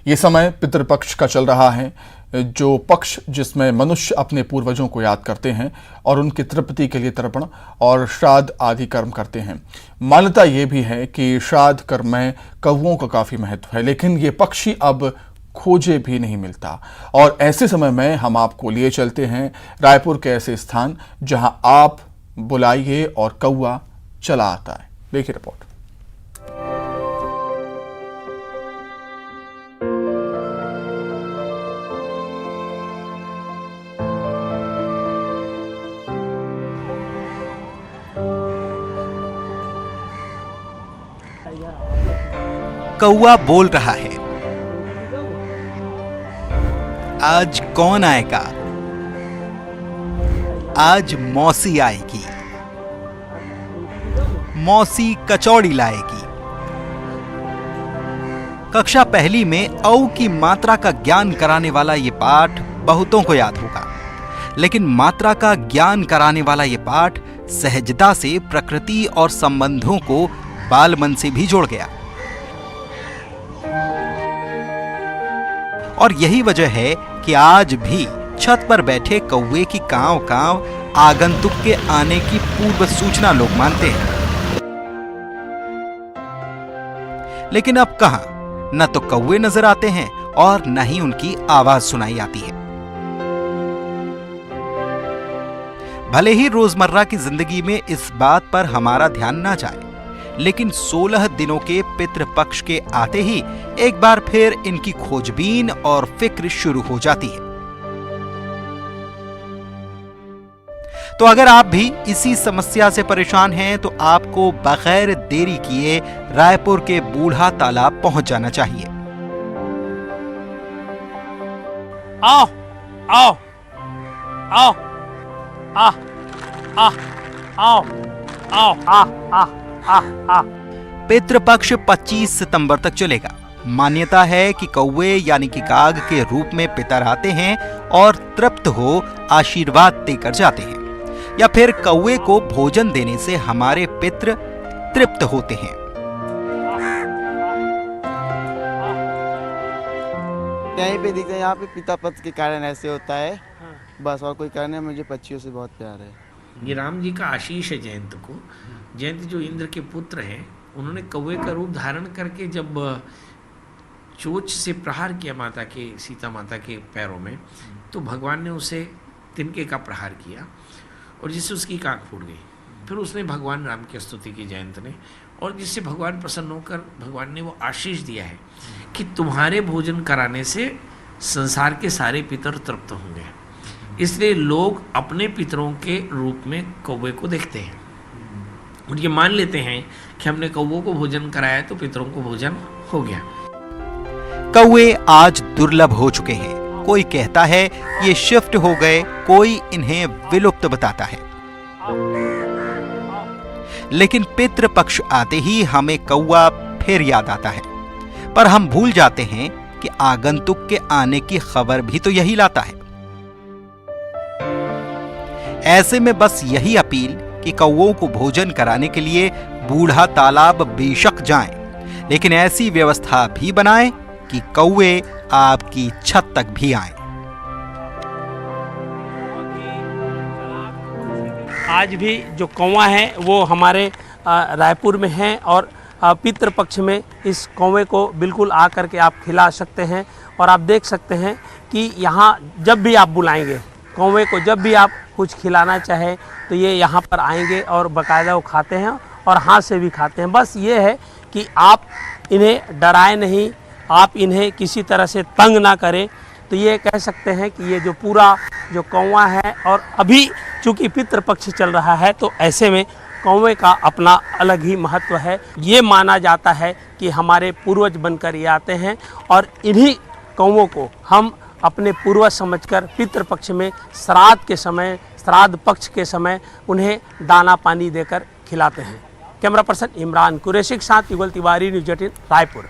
ये समय पितृपक्ष का चल रहा है, जो पक्ष जिसमें मनुष्य अपने पूर्वजों को याद करते हैं और उनकी तृप्ति के लिए तर्पण और श्राद्ध आदि कर्म करते हैं। मान्यता ये भी है कि श्राद्ध कर्म में कौवों का काफी महत्व है, लेकिन ये पक्षी अब खोजे भी नहीं मिलता। और ऐसे समय में हम आपको लिए चलते हैं रायपुर के ऐसे स्थान जहां आप बुलाइए और कौवा चला आता है। देखिए रिपोर्ट। कौवा बोल रहा है। आज कौन आएगा? आज मौसी आएगी। मौसी कचौड़ी लाएगी। कक्षा पहली में औ की मात्रा का ज्ञान कराने वाला ये पाठ बहुतों को याद होगा, लेकिन मात्रा का ज्ञान कराने वाला ये पाठ सहजता से प्रकृति और संबंधों को बाल मन से भी जोड़ गया। और यही वजह है कि आज भी छत पर बैठे कौवे की कांव कांव आगंतुक के आने की पूर्व सूचना लोग मानते हैं। लेकिन अब कहां, न तो कौवे नजर आते हैं और न ही उनकी आवाज सुनाई आती है। भले ही रोजमर्रा की जिंदगी में इस बात पर हमारा ध्यान ना जाए, लेकिन 16 दिनों के पितृपक्ष के आते ही एक बार फिर इनकी खोजबीन और फिक्र शुरू हो जाती है। तो अगर आप भी इसी समस्या से परेशान हैं तो आपको बगैर देरी किए रायपुर के बूढ़ा तालाब पहुंच जाना चाहिए। आओ आओ आओ आ आ आओ आओ आ आ। पितृपक्ष 25 सितंबर तक चलेगा। मान्यता है कि कौवे यानी कि काग के रूप में पितर आते हैं और तृप्त हो आशीर्वाद देकर जाते हैं, या फिर कौवे को भोजन देने से हमारे पितृ तृप्त होते हैं। यहीं पे दिखते हैं, यहाँ पे पिता पक्ष के कारण ऐसे होता है, बस और कोई कारण नहीं। मुझे पक्षियों से बहुत प्यार है। ये राम जी का आशीष है जयंत को। जयंत जो इंद्र के पुत्र हैं, उन्होंने कौवे का रूप धारण करके जब चोंच से प्रहार किया माता के, सीता माता के पैरों में, तो भगवान ने उसे तिनके का प्रहार किया और जिससे उसकी आँख फूट गई। फिर उसने भगवान राम की स्तुति की जयंत ने, और जिससे भगवान प्रसन्न होकर भगवान ने वो आशीष दिया है कि तुम्हारे भोजन कराने से संसार के सारे पितर तृप्त होंगे। इसलिए लोग अपने पितरों के रूप में कौवे को देखते हैं और ये मान लेते हैं कि हमने कौवों को भोजन कराया तो पितरों को भोजन हो गया। कौवे आज दुर्लभ हो चुके हैं। कोई कहता है ये शिफ्ट हो गए, कोई इन्हें विलुप्त बताता है। लेकिन पितृपक्ष आते ही हमें कौवा फिर याद आता है, पर हम भूल जाते हैं कि आगंतुक के आने की खबर भी तो यही लाता है। ऐसे में बस यही अपील कि कौवों को भोजन कराने के लिए बूढ़ा तालाब बेशक जाएं, लेकिन ऐसी व्यवस्था भी बनाएं कि कौवे आपकी छत तक भी आएं। आज भी जो कौवा है वो हमारे रायपुर में है और पितृपक्ष में इस कौवे को बिल्कुल आकर के आप खिला सकते हैं। और आप देख सकते हैं कि यहाँ जब भी आप बुलाएंगे कौवे को, जब भी आप कुछ खिलाना चाहे तो ये यहाँ पर आएंगे और बाकायदा वो खाते हैं और हाथ से भी खाते हैं। बस ये है कि आप इन्हें डराएं नहीं, आप इन्हें किसी तरह से तंग ना करें। तो ये कह सकते हैं कि ये जो पूरा जो कौवा है, और अभी चूँकि पितृपक्ष चल रहा है तो ऐसे में कौवे का अपना अलग ही महत्व है। ये माना जाता है कि हमारे पूर्वज बनकर ये आते हैं और इन्हीं कौवों को हम अपने पूर्वज समझकर पितृपक्ष में श्राद्ध के समय, श्राद्ध पक्ष के समय उन्हें दाना पानी देकर खिलाते हैं। कैमरा पर्सन इमरान कुरैशी के साथ युगल तिवारी, न्यूज़ 18 रायपुर।